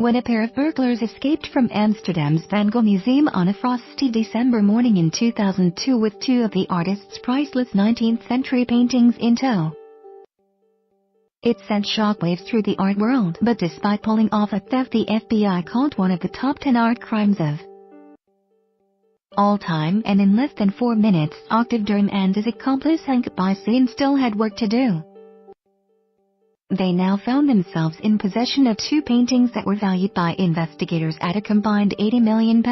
when a pair of burglars escaped from Amsterdam's Van Gogh Museum on a frosty December morning in 2002 with two of the artist's priceless 19th-century paintings in tow. It sent shockwaves through the art world, but despite pulling off a theft the FBI called one of the top 10 art crimes of all time, and in less than 4 minutes, Octave Durham and his accomplice Hank Bison still had work to do. They now found themselves in possession of two paintings that were valued by investigators at a combined £80 million,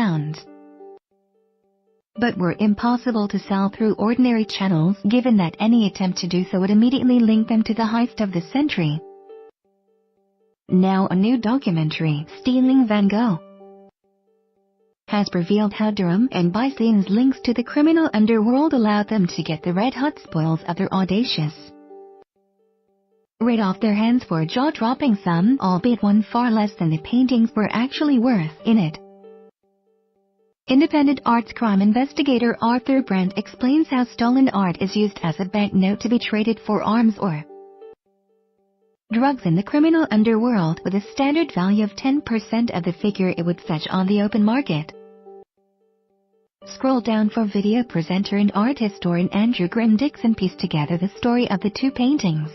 but were impossible to sell through ordinary channels, given that any attempt to do so would immediately link them to the heist of the century. Now a new documentary, Stealing Van Gogh, has revealed how Durham and Bison's links to the criminal underworld allowed them to get the red-hot spoils of their audacious raid off their hands for a jaw-dropping sum, albeit one far less than the paintings were actually worth. In it, independent arts crime investigator Arthur Brandt explains how stolen art is used as a banknote to be traded for arms or drugs in the criminal underworld, with a standard value of 10% of the figure it would fetch on the open market. Scroll down for video. Presenter and art historian Andrew Grimm-Dixon pieced together the story of the two paintings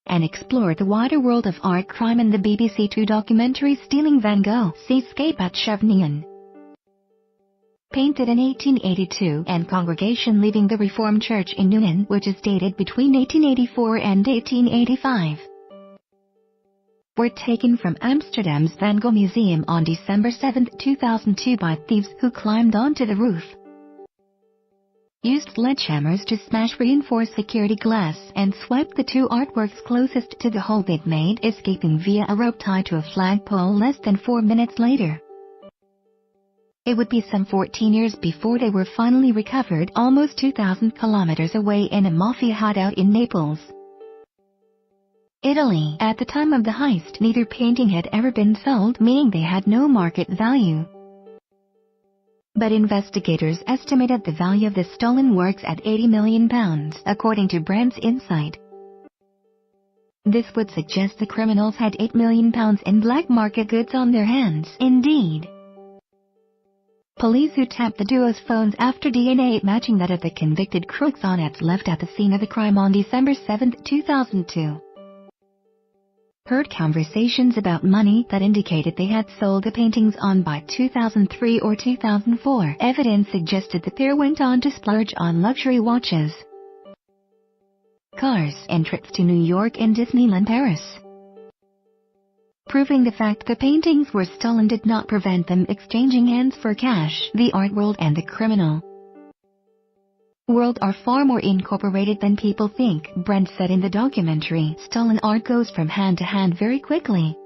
and explored the wider world of art crime in the BBC Two documentary Stealing Van Gogh, Seascape at Scheveningen. Painted in 1882, and Congregation leaving the Reformed Church in Nuenen, which is dated between 1884 and 1885. Were taken from Amsterdam's Van Gogh Museum on December 7, 2002 by thieves who climbed onto the roof, used sledgehammers to smash reinforced security glass, and swept the two artworks closest to the hole they'd made, escaping via a rope tied to a flagpole less than 4 minutes later. It would be some 14 years before they were finally recovered, almost 2,000 kilometers away in a mafia hideout in Naples, Italy. At the time of the heist, neither painting had ever been sold, meaning they had no market value. But investigators estimated the value of the stolen works at £80 million, according to Brandt's insight. This would suggest the criminals had £8 million in black market goods on their hands. Indeed, police who tapped the duo's phones after DNA matching that of the convicted crooks on apps left at the scene of the crime on December 7, 2002, heard conversations about money that indicated they had sold the paintings on by 2003 or 2004. Evidence suggested the pair went on to splurge on luxury watches, cars, and trips to New York and Disneyland Paris. Proving the fact the paintings were stolen did not prevent them exchanging hands for cash. The art world and the criminal world are far more incorporated than people think, Brent said in the documentary. Stolen art goes from hand to hand very quickly.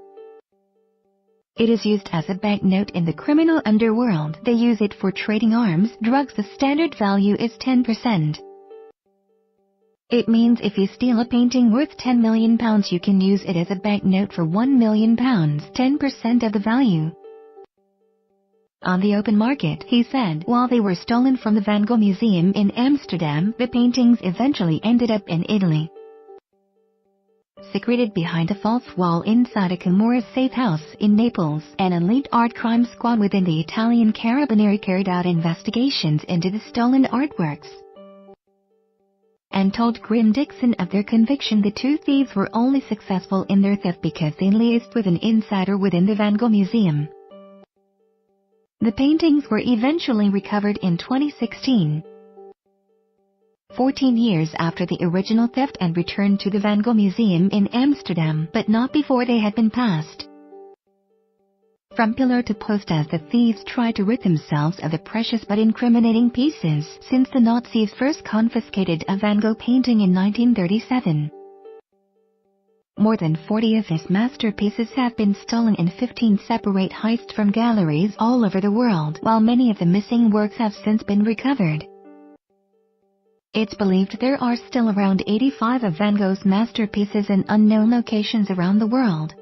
It is used as a banknote in the criminal underworld. They use it for trading arms, drugs. The standard value is 10%. It means if you steal a painting worth £10 million, you can use it as a banknote for £1 million, 10% of the value, on the open market, he said. While they were stolen from the Van Gogh Museum in Amsterdam, the paintings eventually ended up in Italy, secreted behind a false wall inside a Camorra safe house in Naples. An elite art crime squad within the Italian Carabinieri carried out investigations into the stolen artworks and told Grimm-Dixon of their conviction. The two thieves were only successful in their theft because they liaised with an insider within the Van Gogh Museum. The paintings were eventually recovered in 2016, 14 years after the original theft, and returned to the Van Gogh Museum in Amsterdam, but not before they had been passed from pillar to post as the thieves tried to rid themselves of the precious but incriminating pieces. Since the Nazis first confiscated a Van Gogh painting in 1937, more than 40 of his masterpieces have been stolen in 15 separate heists from galleries all over the world, while many of the missing works have since been recovered. It's believed there are still around 85 of Van Gogh's masterpieces in unknown locations around the world.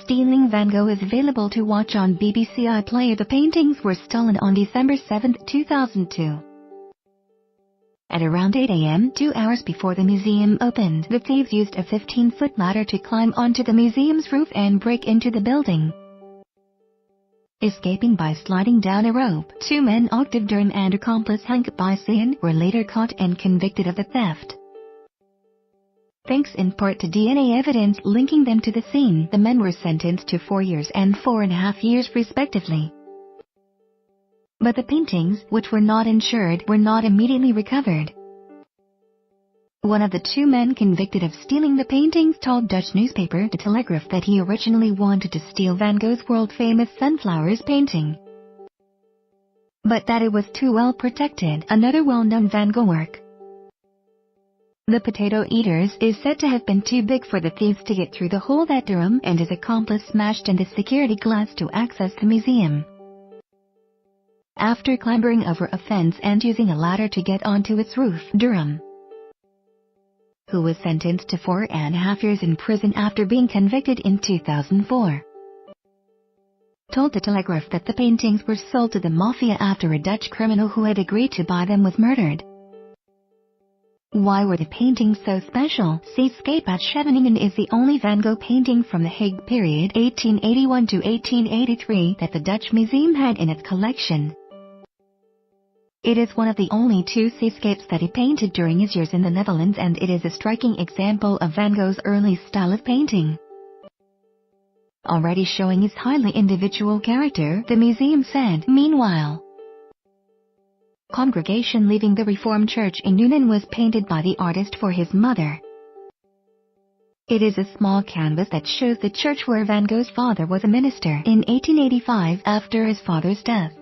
Stealing Van Gogh is available to watch on BBC iPlayer. The paintings were stolen on December 7, 2002. At around 8 a.m., 2 hours before the museum opened, the thieves used a 15-foot ladder to climb onto the museum's roof and break into the building. Escaping by sliding down a rope, 2 men, Octave Durham and accomplice Hank Bison, were later caught and convicted of the theft. Thanks in part to DNA evidence linking them to the scene, the men were sentenced to 4 years and 4.5 years respectively. But the paintings, which were not insured, were not immediately recovered. One of the 2 men convicted of stealing the paintings told Dutch newspaper De Telegraaf that he originally wanted to steal Van Gogh's world-famous Sunflowers painting, but that it was too well protected, another well-known Van Gogh work. The Potato Eaters is said to have been too big for the thieves to get through the hole that Durham and his accomplice smashed in the security glass to access the museum. After clambering over a fence and using a ladder to get onto its roof, Durham, who was sentenced to 4.5 years in prison after being convicted in 2004, told the Telegraaf that the paintings were sold to the mafia after a Dutch criminal who had agreed to buy them was murdered. Why were the paintings so special? Seascape at Scheveningen is the only Van Gogh painting from the Hague period 1881 to 1883 that the Dutch Museum had in its collection. It is one of the only 2 seascapes that he painted during his years in the Netherlands, and it is a striking example of Van Gogh's early style of painting. Already showing his highly individual character, the museum said. Meanwhile, Congregation leaving the Reformed Church in Noonan was painted by the artist for his mother. It is a small canvas that shows the church where Van Gogh's father was a minister in 1885 after his father's death.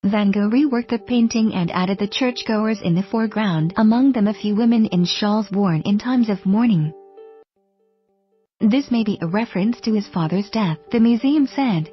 Van Gogh reworked the painting and added the churchgoers in the foreground, among them a few women in shawls worn in times of mourning. This may be a reference to his father's death, the museum said.